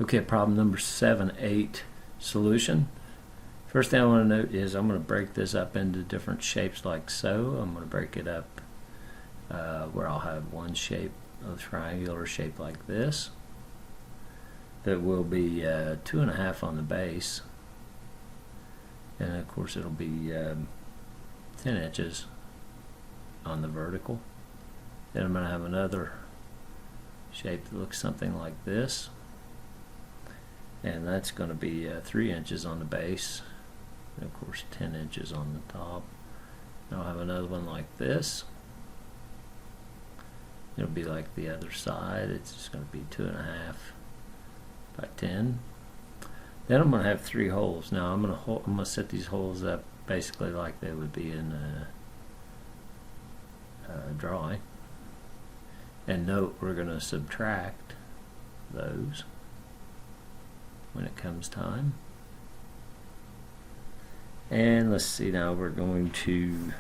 Okay, problem number 7-8 solution. First thing I want to note is I'm going to break this up into different shapes like so. I'm going to break it up where I'll have one shape, a triangular shape like this, that will be 2.5 on the base, and of course it'll be 10 inches on the vertical. Then I'm going to have another shape that looks something like this, and that's going to be 3 inches on the base, and of course 10 inches on the top. And I'll have another one like this. It'll be like the other side. It's just going to be 2.5 by 10. Then I'm going to have 3 holes. Now I'm going to set these holes up basically like they would be in a drawing. And note, we're going to subtract those when it comes time. And let's see, now we're going to,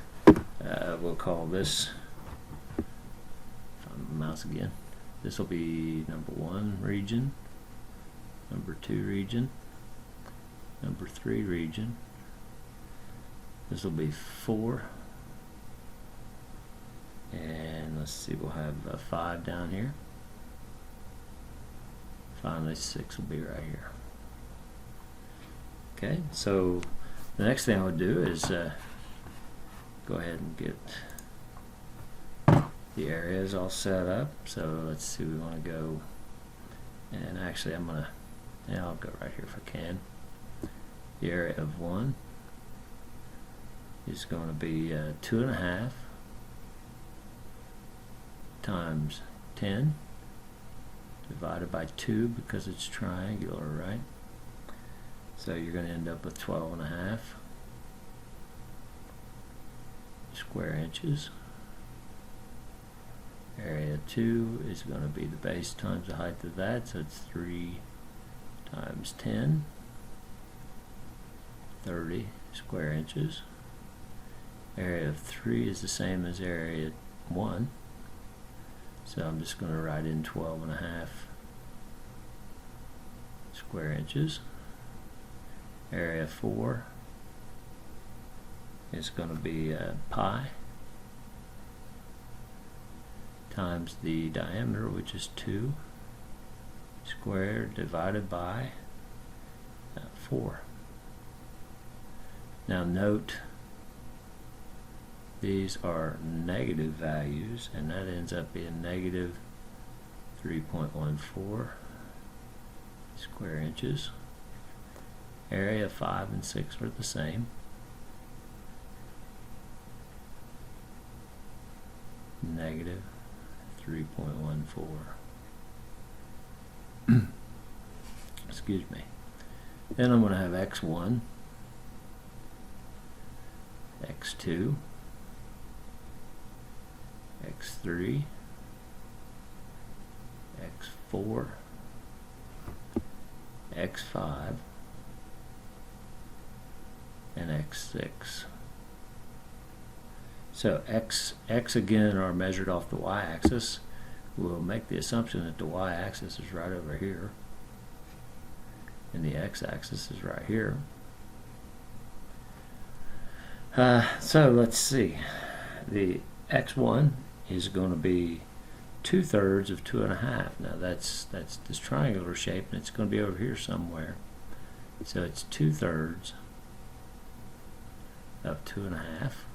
we'll call this, find the mouse again, this will be number 1 region, number 2 region, number 3 region, this will be 4, and let's see, we'll have 5 down here. Finally 6 will be right here. Okay, so the next thing I would do is go ahead and get the areas all set up. So let's see, we want to go, and actually I'm gonna, yeah, I'll go right here if I can. The area of 1 is going to be 2.5 times 10 divided by 2 because it's triangular, right? So you're going to end up with 12.5 square inches. Area 2 is going to be the base times the height of that, so it's 3 times 10, 30 square inches. Area of 3 is the same as area 1, so I'm just going to write in 12.5 square inches. Area 4 is going to be pi times the diameter, which is 2 squared divided by 4. Now note, these are negative values, and that ends up being negative 3.14 square inches. Area 5 and 6 are the same. Negative 3.14. Excuse me. Then I'm going to have x1, x2, x3, x4, x5, and x6. So x again are measured off the y-axis. We'll make the assumption that the y-axis is right over here and the x-axis is right here. So let's see. The x1 is going to be 2/3 of 2.5. Now that's this triangular shape, and it's going to be over here somewhere. So it's 2/3 of 2.5,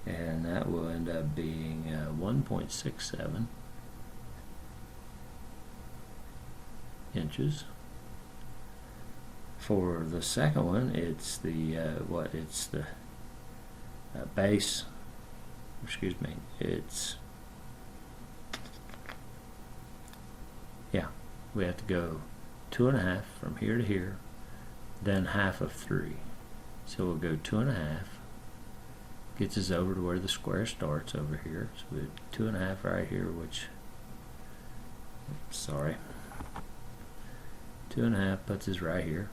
and that will end up being 1.67 inches. For the second one, it's the it's the base. Excuse me. It's, yeah, we have to go 2.5 from here to here, then half of 3. So we'll go 2.5, gets us over to where the square starts over here. So we have 2.5 right here, which, sorry, 2.5 puts us right here.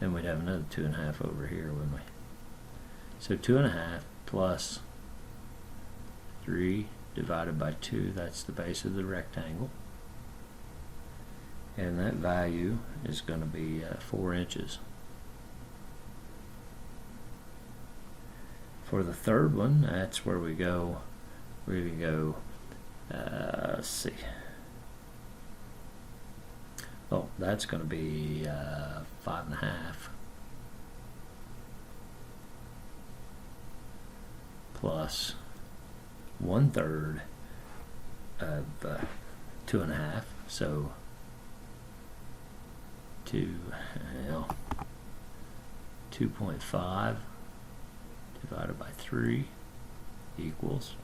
Then we'd have another 2.5 over here, wouldn't we? So 2.5 plus 3 divided by 2, that's the base of the rectangle. And that value is going to be 4 inches. For the third one, that's where we go. Let's see. Oh, that's going to be 5.5 plus 1/3 of 2.5. So 2.5 divided by 3 equals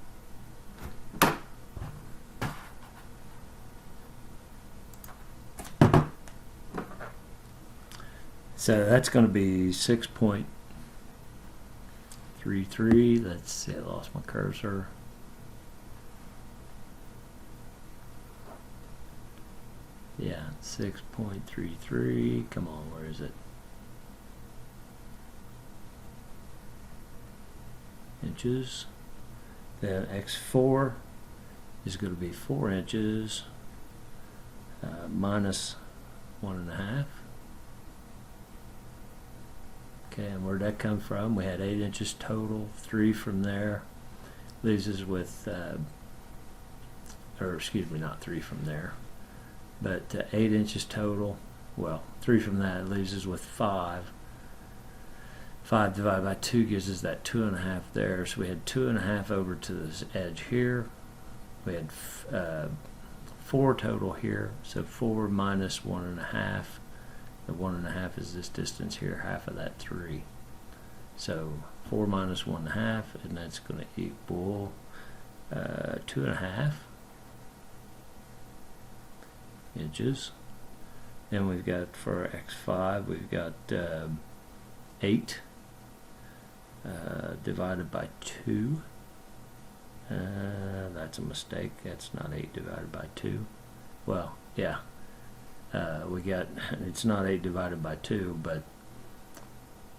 so that's going to be 6.33. Let's see, I lost my cursor. Yeah, 6.33. Come on, where is it? Inches. Then x4 is going to be 4 inches minus 1.5. Okay, and where'd that come from? We had 8 inches total, 3 from there. Leaves us with, or excuse me, not 3 from there, but 8 inches total. Well, 3 from that leaves us with 5. 5 divided by 2 gives us that 2.5 there. So we had 2.5 over to this edge here. We had 4 total here. So 4 minus 1.5. The 1.5 is this distance here, half of that 3. So 4 minus 1.5, and that's going to equal 2.5 inches. Then we've got for x5, we've got 8 divided by 2. That's a mistake. That's not 8 divided by 2. Well, yeah. We got, it's not 8 divided by 2, but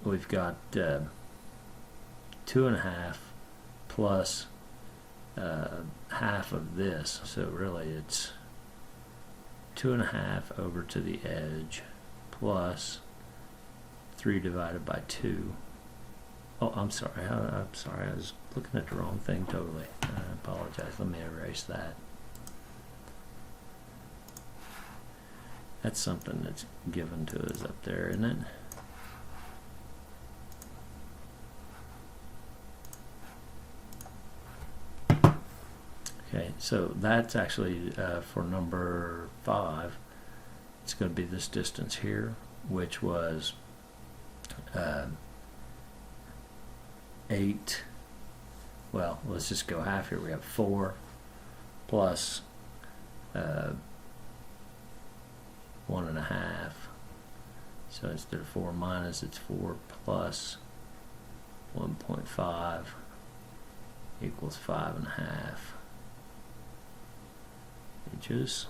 we've got 2.5 plus half of this. So really it's 2.5 over to the edge plus 3 divided by 2. Oh, I'm sorry. I was looking at the wrong thing totally. I apologize. Let me erase that. That's something that's given to us up there, isn't it? Okay, so that's actually for number 5. It's going to be this distance here, which was 8. Well, let's just go half here. We have 4 plus 1.5. So instead of 4 minus, it's 4 plus 1.5 equals 5.5 inches.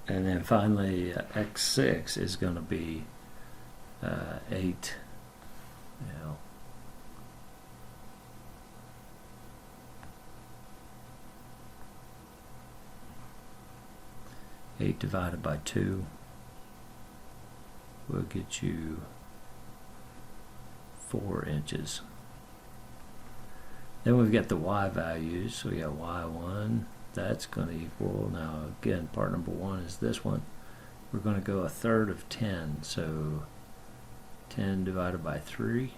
And then finally, x6 is going to be 8. 8 divided by 2 will get you 4 inches. Then we've got the y values. So we got y1. That's going to equal, now again, part number 1 is this one. We're going to go 1/3 of 10. So 10 divided by 3.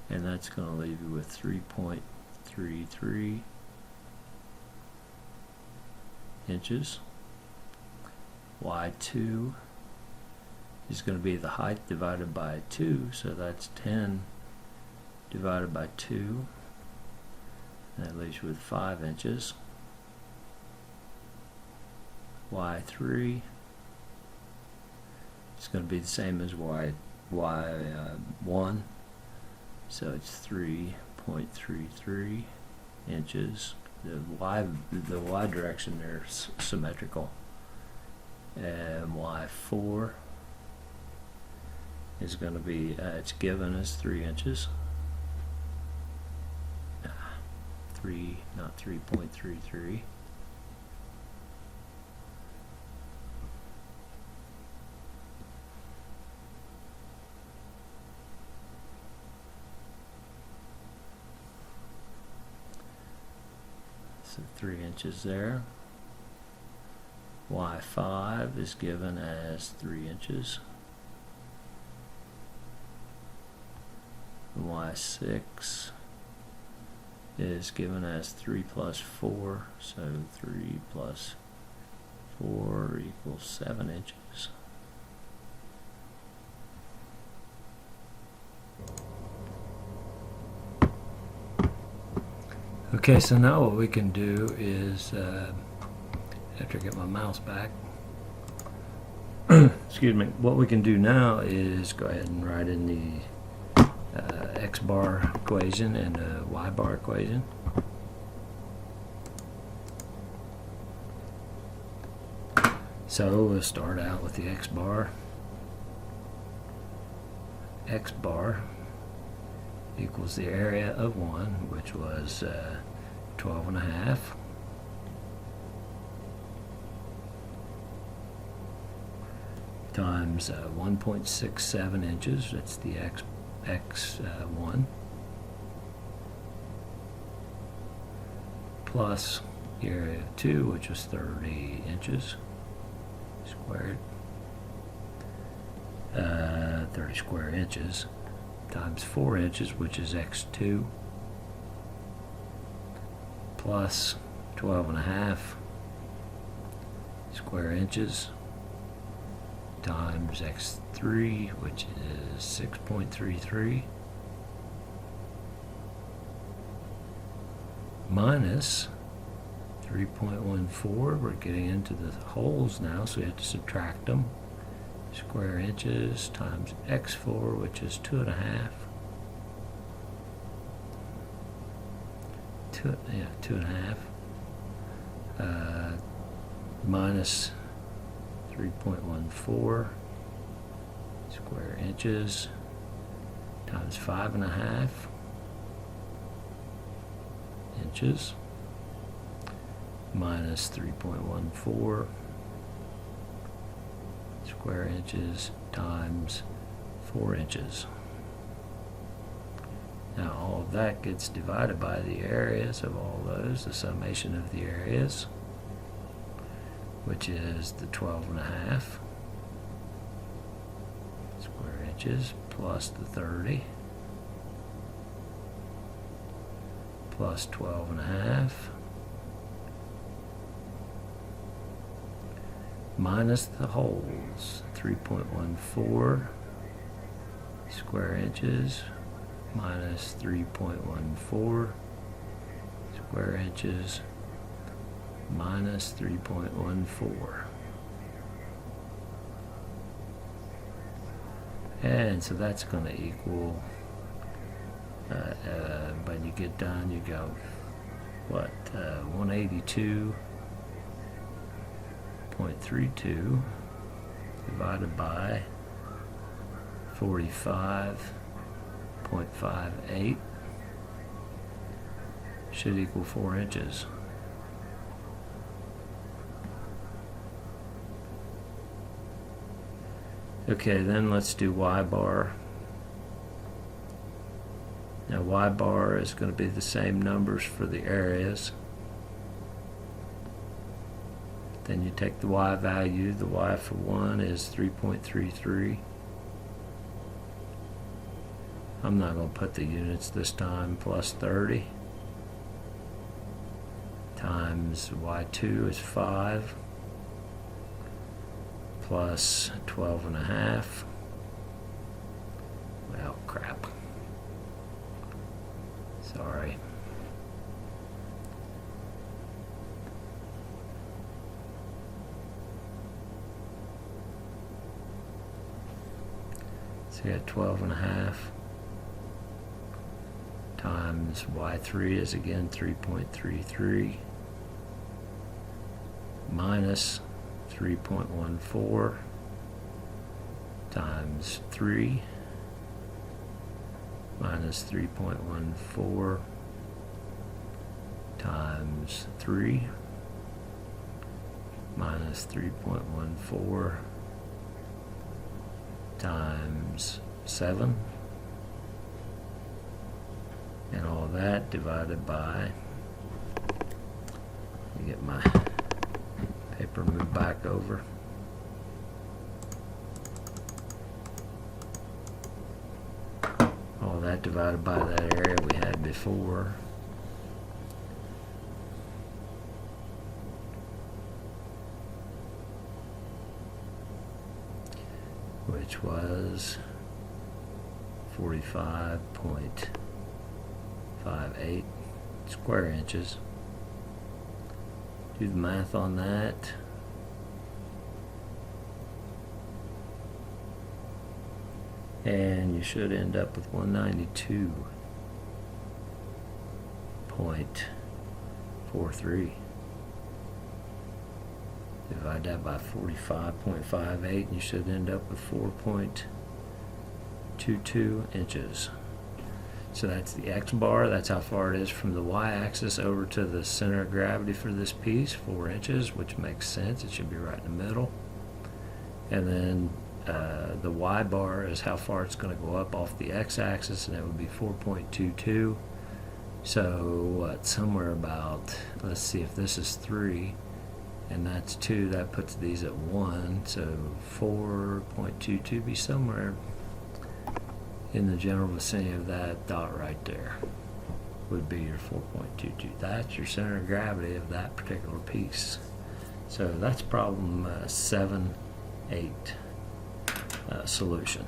And that's going to leave you with 3.33 inches. Y2 is going to be the height divided by 2, so that's 10 divided by 2, and that leaves you with 5 inches. Y3 is going to be the same as Y1, so it's 3.33 inches. The y direction there is symmetrical. And y4 is going to be, it's given as 3 inches. 3, not 3.33. So 3 inches there. Y5 is given as 3 inches. Y6 is given as 3 plus 4, so 3 plus 4 equals 7 inches. Okay, so now what we can do is, after I get my mouse back, excuse me, what we can do now is go ahead and write in the x bar equation and a y bar equation. So we'll start out with the x bar. X bar equals the area of 1, which was 12.5. Times 1.67 inches, that's the x1, plus the area of 2, which was 30 inches squared, 30 square inches, times 4 inches, which is x2, plus 12.5 square inches, times x3, which is 6.33, minus 3.14. We're getting into the wholes now, so we have to subtract them. Square inches times x4, which is 2.5. 2.5. Minus 3.14 square inches times 5.5 inches minus 3.14 square inches times 4 inches. Now all of that gets divided by the areas of all those, the summation of the areas, which is the 12.5 square inches plus the 30 plus 12.5 minus the wholes, 3.14 square inches minus 3.14 square inches minus 3.14. And so that's going to equal, when you get done, you go, what, 182.32 divided by 45.58 should equal 4 inches. Okay, then let's do y bar. Now y bar is going to be the same numbers for the areas. Then you take the y value. The y for 1 is 3.33. I'm not going to put the units this time, plus 30 times y2 is 5 plus 12.5. Well, crap. Sorry. So you got 12.5 times y3 is again 3.33 minus 3.14 times 3 minus 3.14 times 3 minus 3.14 times 7, and all that divided by, let me get my paper moved back over, all that divided by that area we had before, which was 45.58 square inches. Do the math on that. And you should end up with 192.43. Divide that by 45.58 and you should end up with 4.22 inches. So that's the X bar, that's how far it is from the Y axis over to the center of gravity for this piece, 4 inches, which makes sense, it should be right in the middle. And then the Y bar is how far it's going to go up off the X axis, and it would be 4.22. So what, somewhere about, let's see, if this is 3 and that's 2, that puts these at 1, so 4.22 be somewhere in the general vicinity of that dot right there would be your 4.22. That's your center of gravity of that particular piece. So that's problem 7-8 solution.